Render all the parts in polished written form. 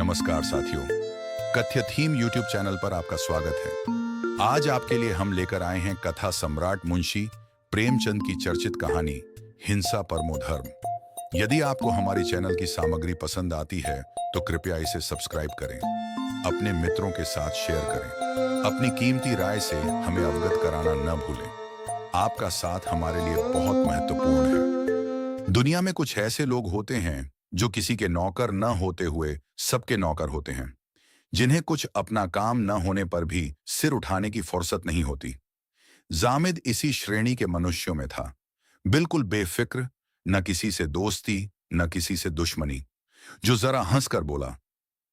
नमस्कार साथियों, कथ्य थीम यूट्यूब चैनल पर आपका स्वागत है। आज आपके लिए हम लेकर आए हैं कथा सम्राट मुंशी प्रेमचंद की चर्चित कहानी हिंसा परमो धर्म। यदि आपको हमारी चैनल की सामग्री पसंद आती है तो कृपया इसे सब्सक्राइब करें, अपने मित्रों के साथ शेयर करें, अपनी कीमती राय से हमें अवगत कराना न भूलें। आपका साथ हमारे लिए बहुत महत्वपूर्ण है। दुनिया में कुछ ऐसे लोग होते हैं जो किसी के नौकर न होते हुए सबके नौकर होते हैं, जिन्हें कुछ अपना काम न होने पर भी सिर उठाने की फुर्सत नहीं होती। जामिद इसी श्रेणी के मनुष्यों में था। बिल्कुल बेफिक्र, न किसी से दोस्ती न किसी से दुश्मनी। जो जरा हंसकर बोला,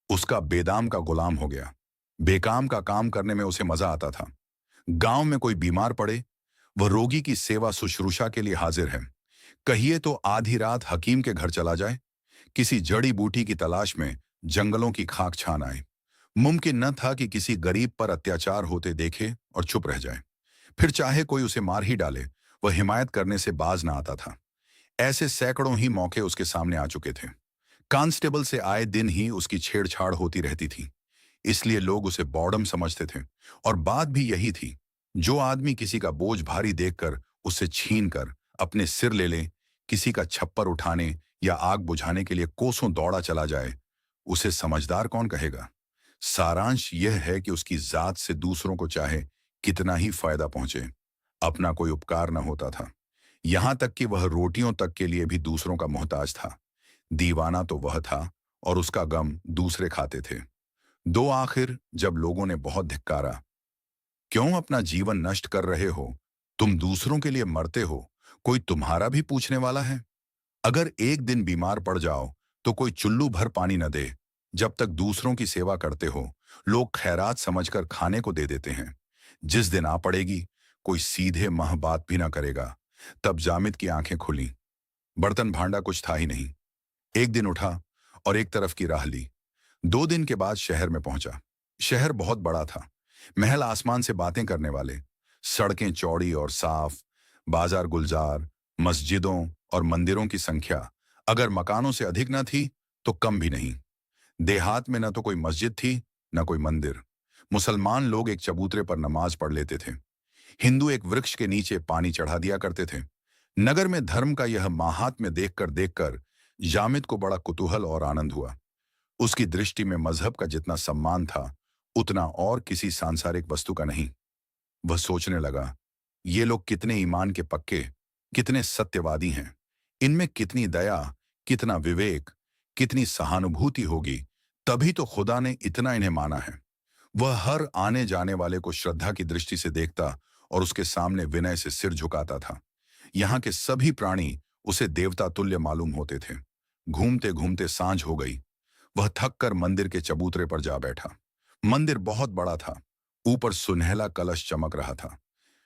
उसका बेदाम का गुलाम हो गया। बेकाम का काम करने में उसे मजा आता था। गांव में कोई बीमार पड़े, वह रोगी की सेवा शुश्रूषा के लिए हाजिर है। कहिए तो आधी रात हकीम के घर चला जाए, किसी जड़ी बूटी की तलाश में जंगलों की खाक छान आए। मुमकिन न था कि किसी गरीब पर अत्याचार होते देखे और चुप रह जाए। फिर चाहे कोई उसे मार ही डाले, वह हिमायत करने से बाज ना आता था। ऐसे सैकड़ों ही मौके उसके सामने आ चुके थे। कांस्टेबल से आए दिन ही उसकी छेड़छाड़ होती रहती थी, इसलिए लोग उसे बॉर्डम समझते थे। और बात भी यही थी, जो आदमी किसी का बोझ भारी देखकर उससे छीन कर अपने सिर ले ले, किसी का छप्पर उठाने या आग बुझाने के लिए कोसों दौड़ा चला जाए, उसे समझदार कौन कहेगा। सारांश यह है कि उसकी जात से दूसरों को चाहे कितना ही फायदा पहुंचे, अपना कोई उपकार न होता था। यहां तक कि वह रोटियों तक के लिए भी दूसरों का मोहताज था। दीवाना तो वह था और उसका गम दूसरे खाते थे। दो आखिर जब लोगों ने बहुत धिक्कारा, क्यों अपना जीवन नष्ट कर रहे हो, तुम दूसरों के लिए मरते हो, कोई तुम्हारा भी पूछने वाला है। अगर एक दिन बीमार पड़ जाओ तो कोई चुल्लू भर पानी न दे। जब तक दूसरों की सेवा करते हो, लोग खैरात समझकर खाने को दे देते हैं। जिस दिन आ पड़ेगी, कोई सीधे मह बात भी ना करेगा। तब जामिद की आंखें खुली। बर्तन भांडा कुछ था ही नहीं। एक दिन उठा और एक तरफ की राह ली। 2 दिन के बाद शहर में पहुंचा। शहर बहुत बड़ा था। महल आसमान से बातें करने वाले, सड़कें चौड़ी और साफ, बाजार गुलजार, मस्जिदों और मंदिरों की संख्या अगर मकानों से अधिक न थी तो कम भी नहीं। देहात में न तो कोई मस्जिद थी न कोई मंदिर। मुसलमान लोग एक चबूतरे पर नमाज पढ़ लेते थे, हिंदू एक वृक्ष के नीचे पानी चढ़ा दिया करते थे। नगर में धर्म का यह माहात्म्य देखकर देखकर जामिद को बड़ा कुतूहल और आनंद हुआ। उसकी दृष्टि में मजहब का जितना सम्मान था, उतना और किसी सांसारिक वस्तु का नहीं। वह सोचने लगा, ये लोग कितने ईमान के पक्के, कितने सत्यवादी हैं। इनमें कितनी दया, कितना विवेक, कितनी सहानुभूति होगी, तभी तो खुदा ने इतना इन्हें माना है। वह हर आने जाने वाले को श्रद्धा की दृष्टि से देखता और उसके सामने विनय से सिर झुकाता था। यहाँ के सभी प्राणी उसे देवता तुल्य मालूम होते थे। घूमते घूमते सांझ हो गई। वह थक कर मंदिर के चबूतरे पर जा बैठा। मंदिर बहुत बड़ा था। ऊपर सुनहला कलश चमक रहा था।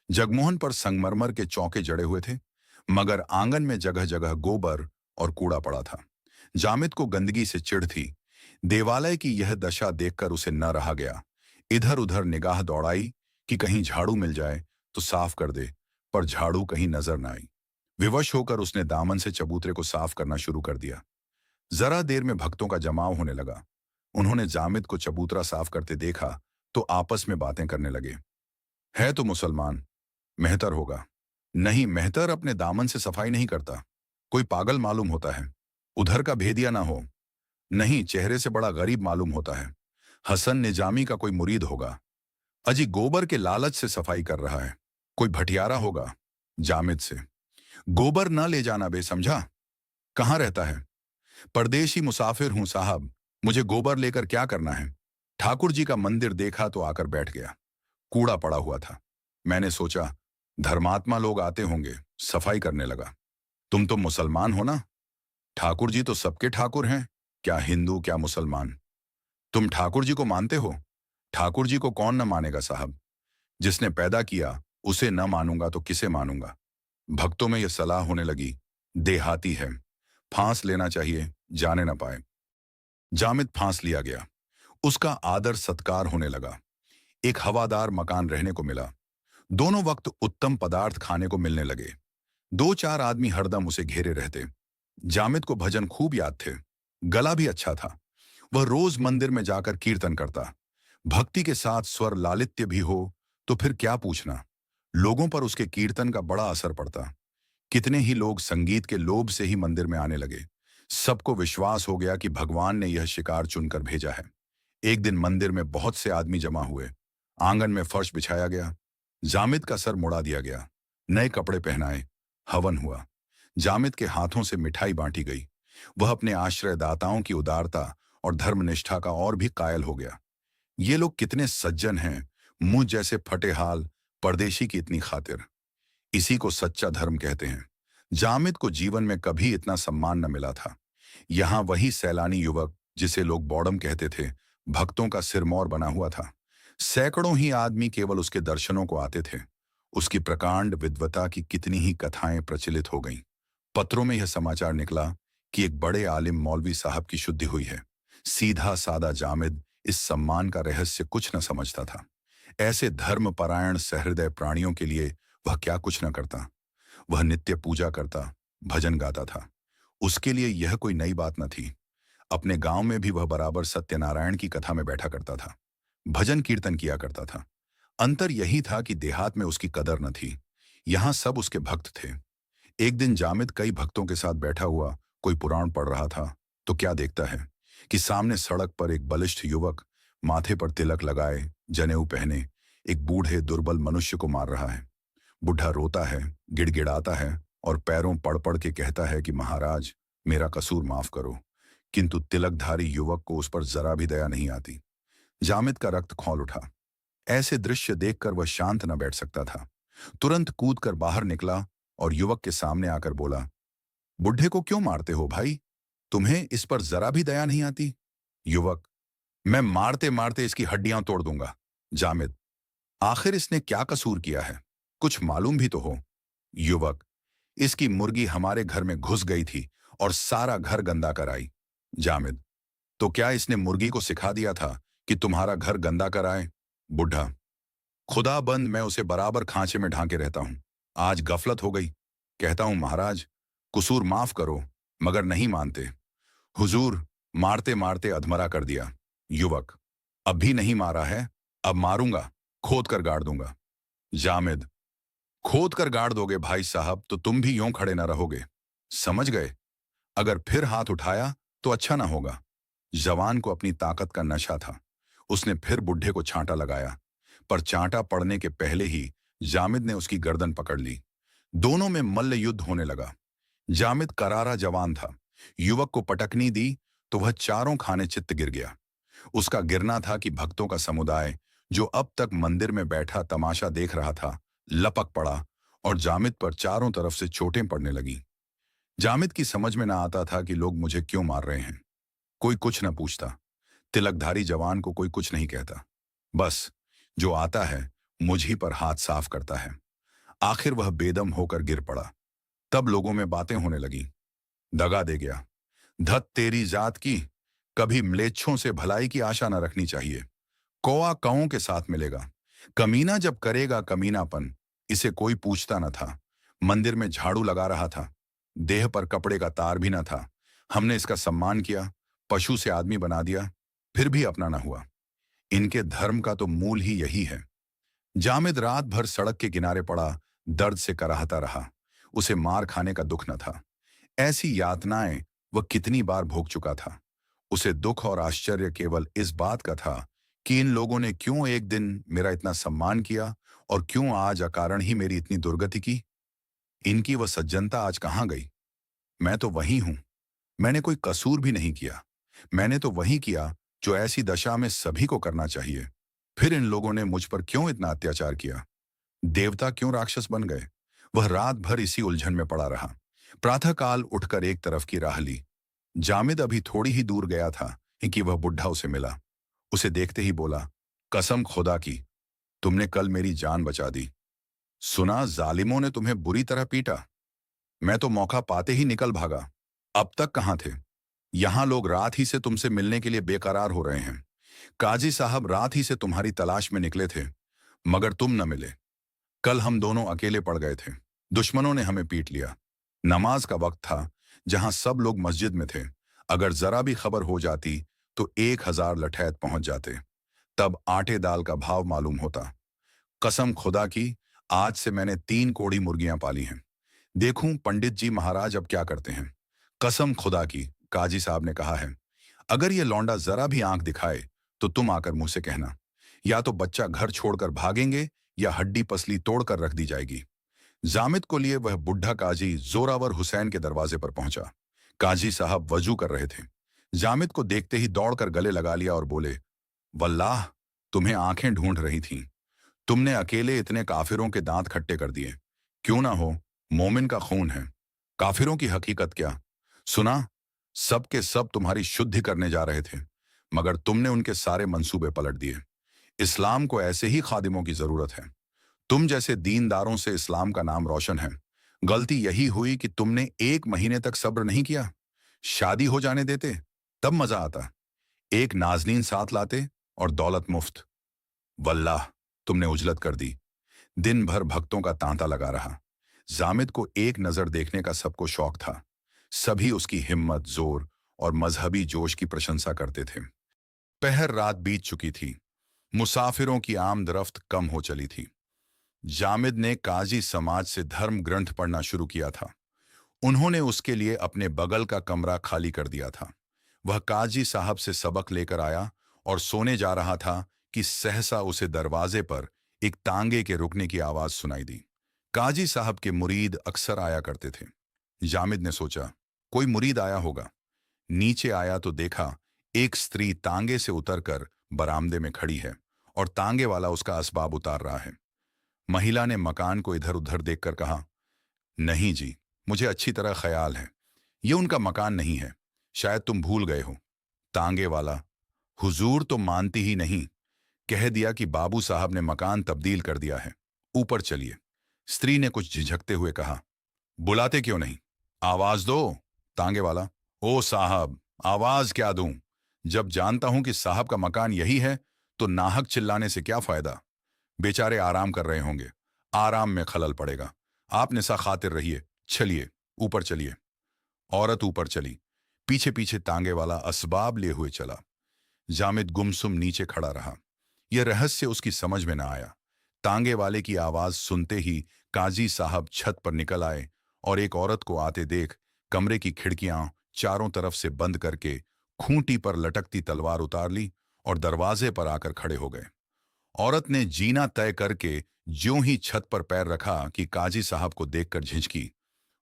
जगमोहन पर संगमरमर के चौके जड़े हुए थे, मगर आंगन में जगह जगह गोबर और कूड़ा पड़ा था। जामिद को गंदगी से चिढ़ थी। देवालय की यह दशा देखकर उसे न रहा गया। इधर उधर निगाह दौड़ाई कि कहीं झाड़ू मिल जाए तो साफ कर दे, पर झाड़ू कहीं नजर न आई। विवश होकर उसने दामन से चबूतरे को साफ करना शुरू कर दिया। जरा देर में भक्तों का जमाव होने लगा। उन्होंने जामिद को चबूतरा साफ करते देखा तो आपस में बातें करने लगे। है तो मुसलमान, मेहतर होगा। नहीं, मेहतर अपने दामन से सफाई नहीं करता। कोई पागल मालूम होता है। उधर का भेदिया ना हो। नहीं, चेहरे से बड़ा गरीब मालूम होता है। हसन निजामी का कोई मुरीद होगा। अजी गोबर के लालच से सफाई कर रहा है। कोई भटियारा होगा। जामिद से, गोबर ना ले जाना बे, समझा? कहाँ रहता है? परदेशी मुसाफिर हूं साहब, मुझे गोबर लेकर क्या करना है? ठाकुर जी का मंदिर देखा तो आकर बैठ गया। कूड़ा पड़ा हुआ था। मैंने सोचा, धर्मात्मा लोग आते होंगे, सफाई करने लगा। तुम तो मुसलमान हो ना? ठाकुर जी तो सबके ठाकुर हैं, क्या हिंदू क्या मुसलमान। तुम ठाकुर जी को मानते हो? ठाकुर जी को कौन न मानेगा साहब। जिसने पैदा किया उसे न मानूंगा तो किसे मानूंगा। भक्तों में यह सलाह होने लगी, देहाती है, फांस लेना चाहिए, जाने न पाए। जामिद फांस लिया गया। उसका आदर सत्कार होने लगा। एक हवादार मकान रहने को मिला। दोनों वक्त उत्तम पदार्थ खाने को मिलने लगे। 2-4 आदमी हरदम उसे घेरे रहते। जामिद को भजन खूब याद थे। गला भी अच्छा था। वह रोज मंदिर में जाकर कीर्तन करता। भक्ति के साथ स्वर लालित्य भी हो तो फिर क्या पूछना। लोगों पर उसके कीर्तन का बड़ा असर पड़ता। कितने ही लोग संगीत के लोभ से ही मंदिर में आने लगे। सबको विश्वास हो गया कि भगवान ने यह शिकार चुनकर भेजा है। एक दिन मंदिर में बहुत से आदमी जमा हुए। आंगन में फर्श बिछाया गया। जामिद का सर मुड़ा दिया गया। नए कपड़े पहनाए। हवन हुआ। जामिद के हाथों से मिठाई बांटी गई। वह अपने आश्रयदाताओं की उदारता और धर्मनिष्ठा का और भी कायल हो गया। ये लोग कितने सज्जन हैं, मुझ जैसे फटेहाल परदेशी की इतनी खातिर। इसी को सच्चा धर्म कहते हैं। जामिद को जीवन में कभी इतना सम्मान न मिला था। यहाँ वही सैलानी युवक जिसे लोग बॉडम कहते थे, भक्तों का सिरमौर बना हुआ था। सैकड़ों ही आदमी केवल उसके दर्शनों को आते थे। उसकी प्रकांड विद्वता की कितनी ही कथाएं प्रचलित हो गईं। पत्रों में यह समाचार निकला कि एक बड़े आलिम मौलवी साहब की शुद्धि हुई है। सीधा सादा जामिद इस सम्मान का रहस्य कुछ न समझता था। ऐसे धर्मपरायण सहृदय प्राणियों के लिए वह क्या कुछ न करता। वह नित्य पूजा करता, भजन गाता था। उसके लिए यह कोई नई बात न थी। अपने गांव में भी वह बराबर सत्यनारायण की कथा में बैठा करता था, भजन कीर्तन किया करता था। अंतर यही था कि देहात में उसकी कदर न थी। यहां सब उसके भक्त थे। एक दिन जामिद कई भक्तों के साथ बैठा हुआ कोई पुराण पढ़ रहा था तो क्या देखता है कि सामने सड़क पर एक बलिष्ठ युवक माथे पर तिलक लगाए, जनेऊ पहने, एक बूढ़े दुर्बल मनुष्य को मार रहा है। बुढ़ा रोता है, गिड़गिड़ाता है और पैरों पड़ पड़ के कहता है कि महाराज, मेरा कसूर माफ करो। किंतु तिलकधारी युवक को उस पर जरा भी दया नहीं आती। जामिद का रक्त खौल उठा। ऐसे दृश्य देखकर वह शांत न बैठ सकता था। तुरंत कूदकर बाहर निकला और युवक के सामने आकर बोला, बुढ़े को क्यों मारते हो भाई? तुम्हें इस पर जरा भी दया नहीं आती? युवक, मैं मारते मारते इसकी हड्डियां तोड़ दूंगा। जामिद, आखिर इसने क्या कसूर किया है? कुछ मालूम भी तो हो। युवक, इसकी मुर्गी हमारे घर में घुस गई थी और सारा घर गंदा कराई। जामिद, तो क्या इसने मुर्गी को सिखा दिया था कि तुम्हारा घर गंदा कराए? बुढ़ा, खुदाबंद मैं उसे बराबर खांचे में ढांके रहता हूं। आज गफलत हो गई। कहता हूं महाराज, कसूर माफ करो, मगर नहीं मानते। हुजूर, मारते मारते अधमरा कर दिया। युवक, अब भी नहीं मारा है? अब मारूंगा, खोद कर गाड़ दूंगा। जामिद, खोद कर गाड़ दोगे भाई साहब तो तुम भी यूं खड़े न रहोगे। समझ गए? अगर फिर हाथ उठाया तो अच्छा ना होगा। जवान को अपनी ताकत का नशा था। उसने फिर बुढ़े को छांटा लगाया, पर चांटा पड़ने के पहले ही जामिद ने उसकी गर्दन पकड़ ली। दोनों में मल्ल युद्ध होने लगा। जामिद करारा जवान था। युवक को पटकनी दी तो वह चारों खाने चित्त गिर गया। उसका गिरना था कि भक्तों का समुदाय, जो अब तक मंदिर में बैठा तमाशा देख रहा था, लपक पड़ा और जामिद पर चारों तरफ से चोटें पड़ने लगी। जामिद की समझ में ना आता था कि लोग मुझे क्यों मार रहे हैं। कोई कुछ न पूछता। तिलकधारी जवान को कोई कुछ नहीं कहता। बस जो आता है मुझ ही पर हाथ साफ करता है। आखिर वह बेदम होकर गिर पड़ा। तब लोगों में बातें होने लगी। दगा दे गया। धत तेरी जात की, कभी म्लेच्छों से भलाई की आशा न रखनी चाहिए। कौआ कौओं के साथ मिलेगा। कमीना जब करेगा कमीनापन, इसे कोई पूछता न था। मंदिर में झाड़ू लगा रहा था। देह पर कपड़े का तार भी न था। हमने इसका सम्मान किया, पशु से आदमी बना दिया, फिर भी अपना न हुआ। इनके धर्म का तो मूल ही यही है। जामिद रात भर सड़क के किनारे पड़ा दर्द से कराहता रहा। उसे मार खाने का दुख न था। ऐसी यातनाएं वह कितनी बार भोग चुका था। उसे दुख और आश्चर्य केवल इस बात का था कि इन लोगों ने क्यों एक दिन मेरा इतना सम्मान किया और क्यों आज अकारण ही मेरी इतनी दुर्गति की। इनकी वह सज्जनता आज कहाँ गई? मैं तो वही हूं। मैंने कोई कसूर भी नहीं किया। मैंने तो वही किया जो ऐसी दशा में सभी को करना चाहिए। फिर इन लोगों ने मुझ पर क्यों इतना अत्याचार किया? देवता क्यों राक्षस बन गए? वह रात भर इसी उलझन में पड़ा रहा। प्रातःकाल उठकर एक तरफ की राह ली। जामिद अभी थोड़ी ही दूर गया था कि वह बुढ़ा उसे मिला। उसे देखते ही बोला, कसम खुदा की, तुमने कल मेरी जान बचा दी। सुना जालिमों ने तुम्हें बुरी तरह पीटा। मैं तो मौका पाते ही निकल भागा। अब तक कहाँ थे? यहां लोग रात ही से तुमसे मिलने के लिए बेकरार हो रहे हैं। काजी साहब रात ही से तुम्हारी तलाश में निकले थे, मगर तुम न मिले। कल हम दोनों अकेले पड़ गए थे। दुश्मनों ने हमें पीट लिया। नमाज का वक्त था, जहां सब लोग मस्जिद में थे। अगर जरा भी खबर हो जाती तो 1,000 लठैत पहुंच जाते। तब आटे दाल का भाव मालूम होता। कसम खुदा की, आज से मैंने 3 कोड़ी मुर्गियां पाली हैं। देखूं पंडित जी महाराज अब क्या करते हैं। कसम खुदा की, काजी साहब ने कहा है, अगर ये लौंडा जरा भी आंख दिखाए तो तुम आकर मुंह से कहना, या तो बच्चा घर छोड़कर भागेंगे या हड्डी पसली तोड़कर रख दी जाएगी। जामिद को लिए वह बुढ़ा काजी जोरावर हुसैन के दरवाजे पर पहुंचा। काजी साहब वजू कर रहे थे। जामिद को देखते ही दौड़कर गले लगा लिया और बोले, वल्लाह, तुम्हें आंखें ढूंढ रही थीं। तुमने अकेले इतने काफिरों के दांत खट्टे कर दिए। क्यों ना हो, मोमिन का खून है। काफिरों की हकीकत क्या? सुना, सब के सब तुम्हारी शुद्धि करने जा रहे थे, मगर तुमने उनके सारे मंसूबे पलट दिए। इस्लाम को ऐसे ही खादिमों की जरूरत है। तुम जैसे दीनदारों से इस्लाम का नाम रोशन है। गलती यही हुई कि तुमने 1 महीने तक सब्र नहीं किया। शादी हो जाने देते, तब मजा आता। एक नाजनीन साथ लाते और दौलत मुफ्त। वल्लाह, तुमने उजलत कर दी। दिन भर भक्तों का तांता लगा रहा। जामिद को एक नजर देखने का सबको शौक था। सभी उसकी हिम्मत, जोर और मजहबी जोश की प्रशंसा करते थे। पहर रात बीत चुकी थी। मुसाफिरों की आमदरफ्त कम हो चली थी। जामिद ने काजी समाज से धर्म ग्रंथ पढ़ना शुरू किया था। उन्होंने उसके लिए अपने बगल का कमरा खाली कर दिया था। वह काजी साहब से सबक लेकर आया और सोने जा रहा था कि सहसा उसे दरवाजे पर एक तांगे के रुकने की आवाज सुनाई दी। काजी साहब के मुरीद अक्सर आया करते थे। जामिद ने सोचा, कोई मुरीद आया होगा। नीचे आया तो देखा एक स्त्री तांगे से उतरकर बरामदे में खड़ी है और तांगे वाला उसका असबाब उतार रहा है। महिला ने मकान को इधर उधर देखकर कहा, नहीं जी, मुझे अच्छी तरह ख्याल है, ये उनका मकान नहीं है, शायद तुम भूल गए हो। तांगे वाला, हुजूर तो मानती ही नहीं, कह दिया कि बाबू साहब ने मकान तब्दील कर दिया है, ऊपर चलिए। स्त्री ने कुछ झिझकते हुए कहा, बुलाते क्यों नहीं, आवाज दो। तांगे वाला, ओ साहब, आवाज क्या दूं? जब जानता हूं कि साहब का मकान यही है तो नाहक चिल्लाने से क्या फायदा। बेचारे आराम कर रहे होंगे, आराम में खलल पड़ेगा। आप निसा खातिर रहिए, चलिए ऊपर चलिए। औरत ऊपर चली। पीछे पीछे तांगे वाला असबाब लिए हुए चला। जामिद गुमसुम नीचे खड़ा रहा। यह रहस्य उसकी समझ में न आया। तांगे वाले की आवाज सुनते ही काजी साहब छत पर निकल आए और एक औरत को आते देख कमरे की खिड़कियां चारों तरफ से बंद करके खूंटी पर लटकती तलवार उतार ली और दरवाजे पर आकर खड़े हो गए। औरत ने जीना तय करके ज्यों ही छत पर पैर रखा कि काजी साहब को देखकर झिझकी।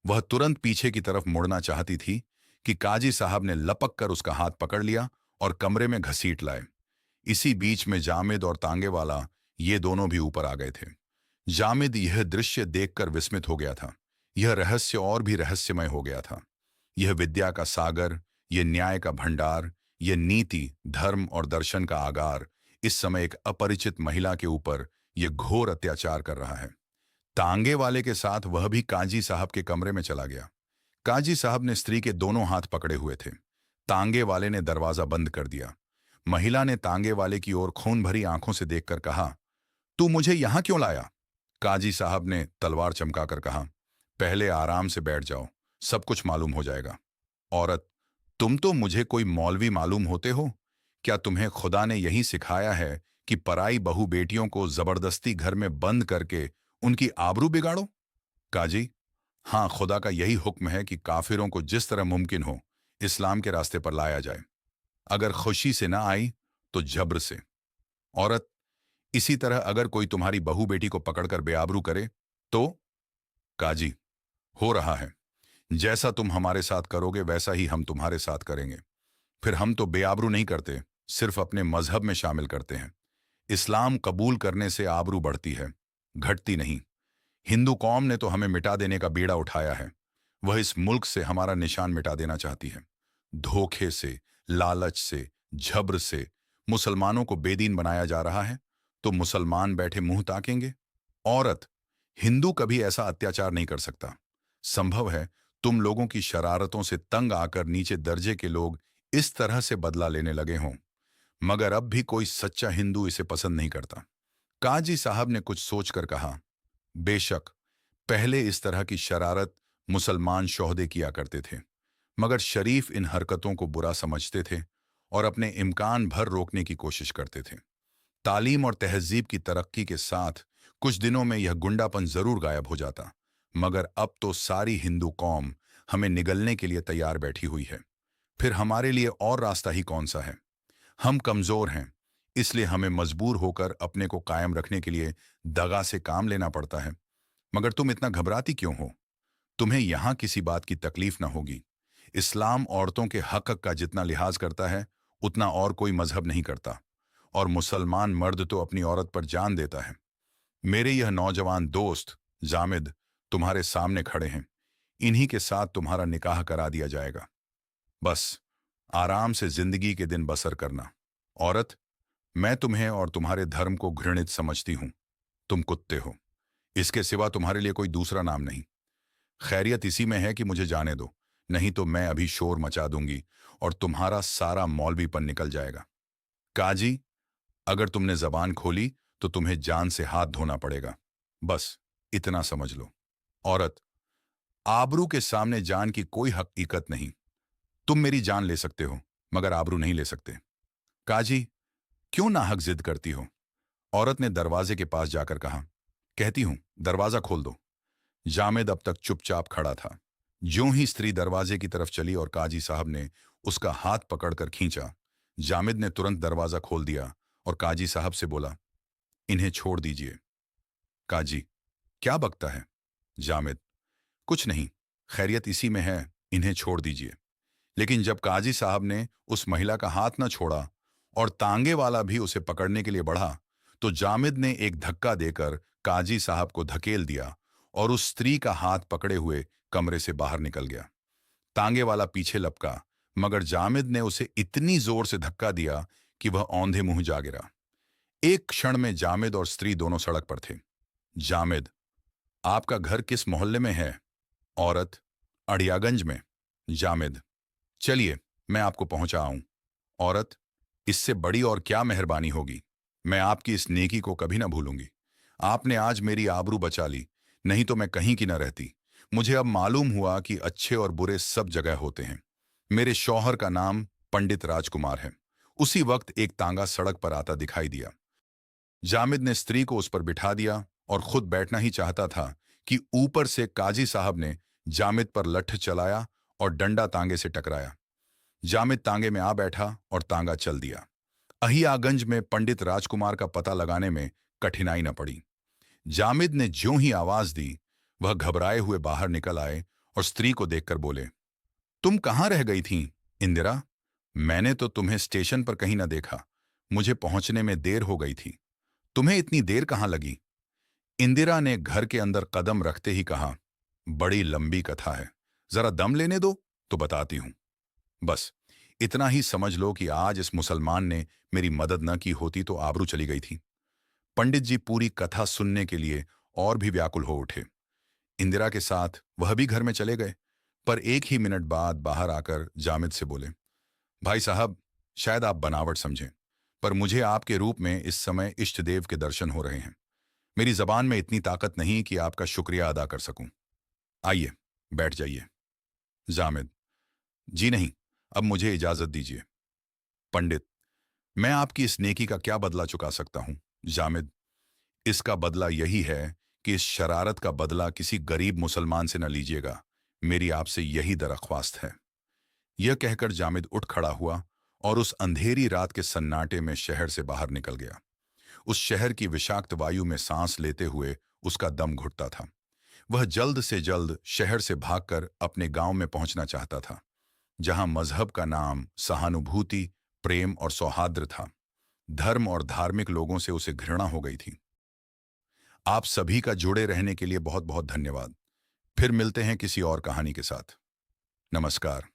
वह तुरंत पीछे की तरफ मुड़ना चाहती थी कि काजी साहब ने लपक कर उसका हाथ पकड़ लिया और कमरे में घसीट लाए। इसी बीच में जामिद और तांगे वाला ये दोनों भी ऊपर आ गए थे। जामिद यह दृश्य देखकर विस्मित हो गया था। यह रहस्य और भी रहस्यमय हो गया था। यह विद्या का सागर, यह न्याय का भंडार, यह नीति, धर्म और दर्शन का आगार इस समय एक अपरिचित महिला के ऊपर यह घोर अत्याचार कर रहा है। तांगे वाले के साथ वह भी काजी साहब के कमरे में चला गया। काजी साहब ने स्त्री के दोनों हाथ पकड़े हुए थे। तांगे वाले ने दरवाजा बंद कर दिया। महिला ने तांगे वाले की ओर खून भरी आंखों से देखकर कहा, तू मुझे यहां क्यों लाया? काजी साहब ने तलवार चमकाकर कहा, पहले आराम से बैठ जाओ, सब कुछ मालूम हो जाएगा। औरत, तुम तो मुझे कोई मौलवी मालूम होते हो। क्या तुम्हें खुदा ने यही सिखाया है कि पराई बहू बेटियों को जबरदस्ती घर में बंद करके उनकी आबरू बिगाड़ो? काजी, हाँ, खुदा का यही हुक्म है कि काफिरों को जिस तरह मुमकिन हो इस्लाम के रास्ते पर लाया जाए। अगर खुशी से ना आई तो जब्र से। औरत, इसी तरह अगर कोई तुम्हारी बहू बेटी को पकड़कर बेआबरू करे तो? काजी, हो रहा है। जैसा तुम हमारे साथ करोगे वैसा ही हम तुम्हारे साथ करेंगे। फिर हम तो बेआबरू नहीं करते, सिर्फ अपने मजहब में शामिल करते हैं। इस्लाम कबूल करने से आबरू बढ़ती है, घटती नहीं। हिंदू कौम ने तो हमें मिटा देने का बीड़ा उठाया है। वह इस मुल्क से हमारा निशान मिटा देना चाहती है। धोखे से, लालच से, झब्र से मुसलमानों को बेदीन बनाया जा रहा है, तो मुसलमान बैठे मुंह ताकेंगे। औरत, हिंदू कभी ऐसा अत्याचार नहीं कर सकता। संभव है तुम लोगों की शरारतों से तंग आकर नीचे दर्जे के लोग इस तरह से बदला लेने लगे हों, मगर अब भी कोई सच्चा हिंदू इसे पसंद नहीं करता। काजी साहब ने कुछ सोचकर कहा, बेशक पहले इस तरह की शरारत मुसलमान शोहदे किया करते थे, मगर शरीफ इन हरकतों को बुरा समझते थे और अपने इम्कान भर रोकने की कोशिश करते थे। तालीम और तहजीब की तरक्की के साथ कुछ दिनों में यह गुंडापन जरूर गायब हो जाता, मगर अब तो सारी हिंदू कौम हमें निगलने के लिए तैयार बैठी हुई है। फिर हमारे लिए और रास्ता ही कौन सा है? हम कमजोर हैं, इसलिए हमें मजबूर होकर अपने को कायम रखने के लिए दगा से काम लेना पड़ता है। मगर तुम इतना घबराती क्यों हो? तुम्हें यहां किसी बात की तकलीफ ना होगी। इस्लाम औरतों के हक का जितना लिहाज करता है, उतना और कोई मजहब नहीं करता। और मुसलमान मर्द तो अपनी औरत पर जान देता है। मेरे यह नौजवान दोस्त जामिद तुम्हारे सामने खड़े हैं। इन्हीं के साथ तुम्हारा निकाह करा दिया जाएगा। बस आराम से जिंदगी के दिन बसर करना। औरत, मैं तुम्हें और तुम्हारे धर्म को घृणित समझती हूं। तुम कुत्ते हो, इसके सिवा तुम्हारे लिए कोई दूसरा नाम नहीं। खैरियत इसी में है कि मुझे जाने दो, नहीं तो मैं अभी शोर मचा दूंगी और तुम्हारा सारा मौलवीपन निकल जाएगा। काजी, अगर तुमने जबान खोली तो तुम्हें जान से हाथ धोना पड़ेगा। बस इतना समझ लो। औरत, आबरू के सामने जान की कोई हकीकत नहीं। तुम मेरी जान ले सकते हो, मगर आबरू नहीं ले सकते। काजी, क्यों नाहक जिद करती हो? औरत ने दरवाजे के पास जाकर कहा। कहती हूं, दरवाजा खोल दो। जामिद अब तक चुपचाप खड़ा था। ज्यों ही स्त्री दरवाजे की तरफ चली और काजी साहब ने उसका हाथ पकड़कर खींचा, जामिद ने तुरंत दरवाजा खोल दिया और काजी साहब से बोला, इन्हें छोड़ दीजिए। काजी, क्या बकता है? जामिद, कुछ नहीं, खैरियत इसी में है, इन्हें छोड़ दीजिए। लेकिन जब काजी साहब ने उस महिला का हाथ न छोड़ा और तांगे वाला भी उसे पकड़ने के लिए बढ़ा, तो जामिद ने एक धक्का देकर काजी साहब को धकेल दिया और उस स्त्री का हाथ पकड़े हुए कमरे से बाहर निकल गया। तांगे वाला पीछे लपका, मगर जामिद ने उसे इतनी जोर से धक्का दिया कि वह औंधे मुंह जा गिरा। एक क्षण में जामिद और स्त्री दोनों सड़क पर थे। जामिद, आपका घर किस मोहल्ले में है? औरत, अड़ियागंज में। जामिद, चलिए मैं आपको पहुंचाऊं। औरत, इससे बड़ी और क्या मेहरबानी होगी। मैं आपकी इस नेकी को कभी ना भूलूंगी। आपने आज मेरी आबरू बचा ली, नहीं तो मैं कहीं की न रहती। मुझे अब मालूम हुआ कि अच्छे और बुरे सब जगह होते हैं। मेरे शौहर का नाम पंडित राजकुमार है। उसी वक्त एक तांगा सड़क पर आता दिखाई दिया। जामिद ने स्त्री को उस पर बिठा दिया और खुद बैठना ही चाहता था कि ऊपर से काजी साहब ने जामिद पर लठ चलाया और डंडा तांगे से टकराया। जामिद तांगे में आ बैठा और तांगा चल दिया। अहियागंज में पंडित राजकुमार का पता लगाने में कठिनाई न पड़ी। जामिद ने ज्यों ही आवाज दी, वह घबराए हुए बाहर निकल आए और स्त्री को देखकर बोले, तुम कहां रह गई थीं, इंदिरा? मैंने तो तुम्हें स्टेशन पर कहीं न देखा। मुझे पहुंचने में देर हो गई थी। तुम्हें इतनी देर कहां लगी? इंदिरा ने घर के अंदर कदम रखते ही कहा, बड़ी लंबी कथा है, जरा दम लेने दो तो बताती हूं। बस इतना ही समझ लो कि आज इस मुसलमान ने मेरी मदद न की होती तो आबरू चली गई थी। पंडित जी पूरी कथा सुनने के लिए और भी व्याकुल हो उठे। इंदिरा के साथ वह भी घर में चले गए, पर एक ही मिनट बाद बाहर आकर जामिद से बोले, भाई साहब, शायद आप बनावट समझें, पर मुझे आपके रूप में इस समय इष्ट देव के दर्शन हो रहे हैं। मेरी जबान में इतनी ताकत नहीं कि आपका शुक्रिया अदा कर सकूं। आइए बैठ जाइए। जामिद, जी नहीं, अब मुझे इजाजत दीजिए। पंडित, मैं आपकी इस नेकी का क्या बदला चुका सकता हूं? जामिद, इसका बदला यही है कि इस शरारत का बदला किसी गरीब मुसलमान से न लीजिएगा। मेरी आपसे यही दरख्वास्त है। यह कहकर जामिद उठ खड़ा हुआ और उस अंधेरी रात के सन्नाटे में शहर से बाहर निकल गया। उस शहर की विषाक्त वायु में सांस लेते हुए उसका दम घुटता था। वह जल्द से जल्द शहर से भागकर अपने गांव में पहुंचना चाहता था, जहां मजहब का नाम सहानुभूति, प्रेम और सौहार्द था। धर्म और धार्मिक लोगों से उसे घृणा हो गई थी। आप सभी का जुड़े रहने के लिए बहुत बहुत धन्यवाद। फिर मिलते हैं किसी और कहानी के साथ। नमस्कार।